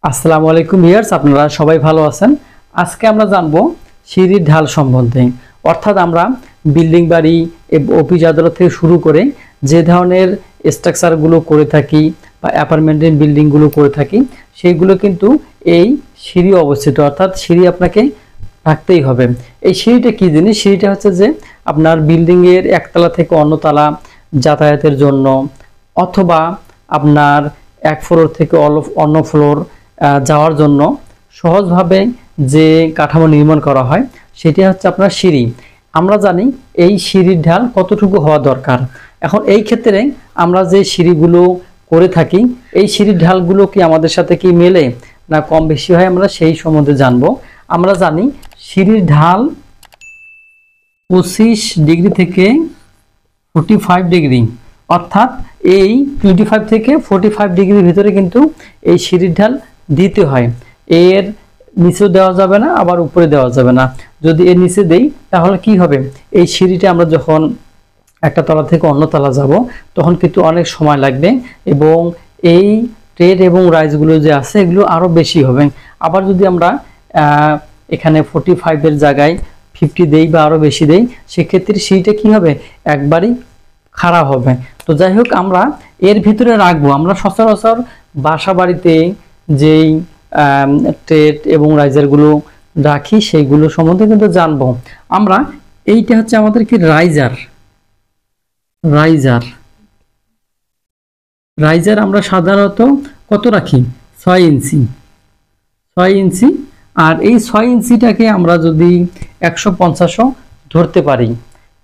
আসসালামু আলাইকুম ভিউয়ার্স, আপনারা সবাই ভালো আছেন। আজকে আমরা জানবো সিঁড়ির ঢাল সম্বন্ধে। অর্থাৎ আমরা বিল্ডিং বাড়ি, অফিস আদালত থেকে শুরু করে যে ধরনের স্ট্রাকচারগুলো করে থাকি বা অ্যাপার্টমেন্টের বিল্ডিংগুলো করে থাকি, সেইগুলো কিন্তু এই সিঁড়ি অবস্থিত। অর্থাৎ সিঁড়ি আপনাকে রাখতেই হবে। এই সিঁড়িটা কি জিনিস? সিঁড়িটা হচ্ছে যে আপনার বিল্ডিংয়ের একতলা থেকে অন্য তলা যাতায়াতের জন্য, অথবা আপনার এক ফ্লোর থেকে অন্য ফ্লোর যাওয়ার জন্য সহজভাবে যে কাঠামো নির্মাণ করা হয় সেটি হচ্ছে আপনার সিঁড়ি। আমরা জানি এই সিঁড়ির ঢাল কতটুকু হওয়া দরকার। এখন এই ক্ষেত্রে আমরা যে সিঁড়িগুলো করে থাকি, এই সিঁড়ির ঢালগুলো কি আমাদের সাথে কি মেলে না কম বেশি হয়, আমরা সেই সম্বন্ধে জানবো। আমরা জানি সিঁড়ির ঢাল 25 ডিগ্রি থেকে 45 ডিগ্রি, অর্থাৎ এই 25 থেকে 45 ডিগ্রির ভিতরে কিন্তু এই সিঁড়ির ঢাল দিতে হয়। এর নিচেও দেওয়া যাবে না, আবার উপরে দেওয়া যাবে না। যদি এর নিচে দেই তাহলে কি হবে, এই সিঁড়িটা আমরা যখন একটা তলা থেকে অন্য তলা যাব তখন কিন্তু অনেক সময় লাগবে, এবং এই ট্রেড এবং রাইজগুলো যে আছে এগুলো আরও বেশি হবে। আবার যদি আমরা এখানে 45-এর জায়গায় 50 দেই বা আরও বেশি দেই, সেক্ষেত্রে সিঁড়িটা কি হবে, একবারই খারাপ হবে। তো যাই হোক, আমরা এর ভিতরে রাখবো। আমরা সচরাচর বাসা বাড়িতে যেই ট্রেড এবং রাইজারগুলো রাখি সেইগুলো সম্বন্ধে কিন্তু জানবো আমরা। এইটা হচ্ছে আমাদের কি রাইজার। রাইজার রাইজার আমরা সাধারণত কত রাখি? 6 ইঞ্চি। 6 ইঞ্চি। আর এই 6 ইঞ্চিটাকে আমরা যদি 150ও ধরতে পারি,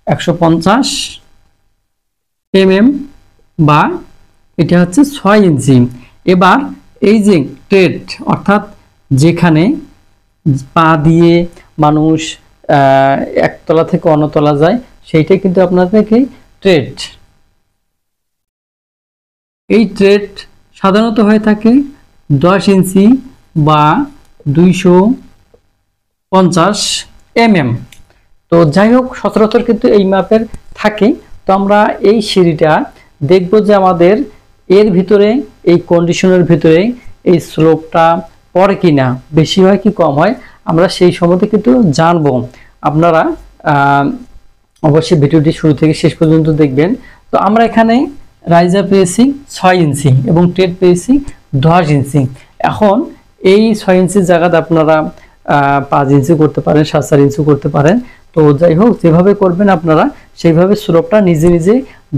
150 বা এটা হচ্ছে 6 ইঞ্চি। এবার এই যে ট্রেড, অর্থাৎ যেখানে পা দিয়ে মানুষ একতলা থেকে অন্যতলা যায়, সেইটাই কিন্তু আপনাদের কি ট্রেড। এই ট্রেড সাধারণত হয়ে থাকে 10 ইঞ্চি বা 250 তো যাই হোক, সচরাচর কিন্তু এই মাপের থাকে। তো আমরা এই সিঁড়িটা দেখব যে আমাদের এর ভিতরে, এই কন্ডিশনের ভিতরে এই স্লোপটা পড়ে কিনা, বেশি হয় কি কম হয়, আমরা সেই সম্বন্ধে কিন্তু জানবো। আপনারা অবশ্যই ভিডিওটি শুরু থেকে শেষ পর্যন্ত দেখবেন। তো আমরা এখানে রাইজার পেয়েছি 6 ইঞ্চি এবং ট্রেড পেয়েছি 10 ইঞ্চি। এখন এই 6 ইঞ্চির জায়গাতে আপনারা 5 ইঞ্চি করতে পারেন, 7-4 ইঞ্চি করতে পারেন। তো যাই হোক, যেভাবে করবেন আপনারা সেইভাবে স্লোপটা নিজে নিজে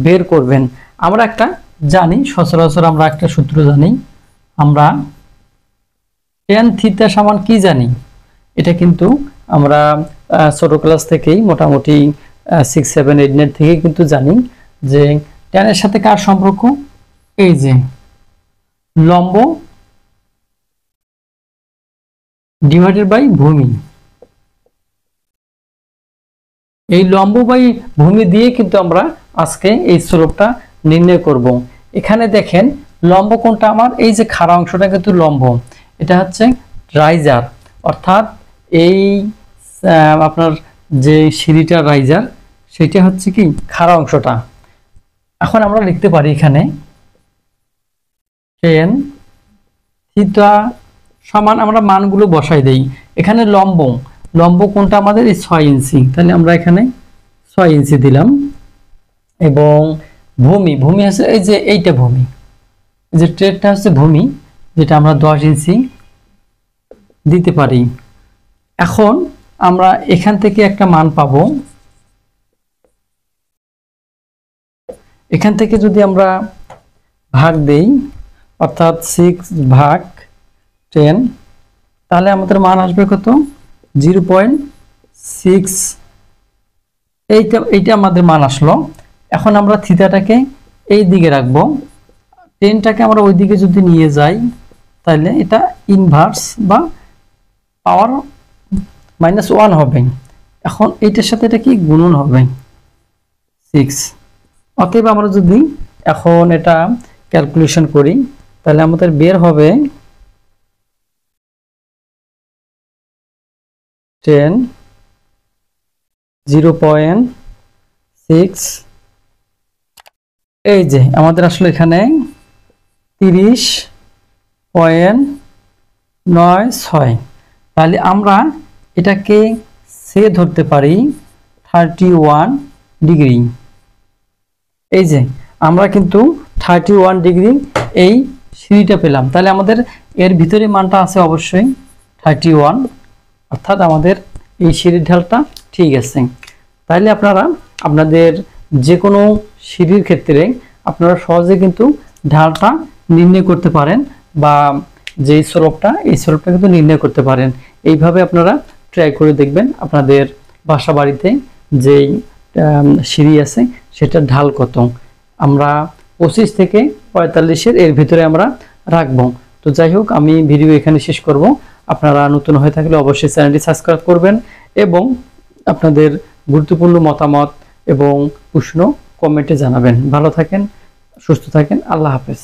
বের করবেন। আমরা একটা জানি, সচরাচর আমরা একটা সূত্র জানি। আমরা tan থিটা সমান কি জানি? এটা কিন্তু আমরা ছোট ক্লাস থেকেই, মোটামুটি 6, 7, 8, 9 থেকে কিন্তু জানি যে tan এর সাথে কার সম্পর্ক? এই যে লম্ব ডিভাইডেড বাই ভূমি। এই লম্ব বাই ভূমি দিয়ে কিন্তু আমরা আজকে এই স্লোপটা নির্ণয় করব। এখানে দেখেন লম্ব কোনটা আমার? এই যে খাড়া অংশটা কিন্তু লম্ব, এটা হচ্ছে রাইজার। অর্থাৎ এই আপনার যে সিঁড়িটা রাইজার, সেটা হচ্ছে কি খাড়া অংশটা। এখন আমরা লিখতে পারি এখানে tan থিটা সমান, আমরা মানগুলো বসাই দেই। এখানে লম্ব কোনটা আমাদের? এই 6 ইঞ্চি। তাহলে আমরা এখানে 6 ইঞ্চি দিলাম। এবং ভূমি আছে এই যে এইটা ভূমি, এই যে ট্রেডটা হচ্ছে ভূমি, যেটা আমরা 10 ইঞ্চি দিতে পারি। এখন আমরা এখান থেকে একটা মান পাবো। এখান থেকে যদি আমরা ভাগ দেই, অর্থাৎ 6/10, তাহলে আমাদের মান আসবে কত? 0.6। এইটা আমাদের মান আসলো। এখন আমরা থিটাটাকে এই দিকে রাখবো, 10টাকে আমরা ওই দিকে যদি নিয়ে যাই তাহলে এটা ইনভার্স বা পাওয়ার -1 হবে। এখন এইটার সাথে এটা কি গুণন হবে 6। অতএব আমরা যদি এখন এটা ক্যালকুলেশন করি তাহলে আমাদের বের হবে 0.6। এই যে আমাদের আসলে এখানে 30.6 9 6, তাহলে আমরা এটাকে সে ধরতে পারি 31 ডিগ্রি। এই যে আমরা কিন্তু 31 ডিগ্রি এই সিঁড়িটা পেলাম, তাহলে আমাদের এর ভিতরে মানটা আছে অবশ্যই 31, অর্থাৎ আমাদের এই সিঁড়ির ঢালটা ঠিক আছে। তাইলে আপনারা আপনাদের যে কোনো সিঁড়ির ক্ষেত্রে আপনারা সহজে কিন্তু ঢালটা নির্ণয় করতে পারেন, বা যেই স্লোপটা এই স্লোপটা কিন্তু নির্ণয় করতে পারেন। এইভাবে আপনারা ট্রাই করে দেখবেন আপনাদের বাসা বাড়িতে যেই সিঁড়ি আছে সেটার ঢাল কত। আমরা 25 থেকে 45-এর এর ভিতরে আমরা রাখবো। তো যাই হোক, আমি ভিডিও এখানে শেষ করব। আপনারা নতুন হয়ে থাকলে অবশ্যই চ্যানেলটি সাবস্ক্রাইব করবেন এবং আপনাদের গুরুত্বপূর্ণ মতামত এবং প্রশ্ন কমেন্টে জানাবেন। ভালো থাকেন, সুস্থ থাকেন, আল্লাহ হাফেজ।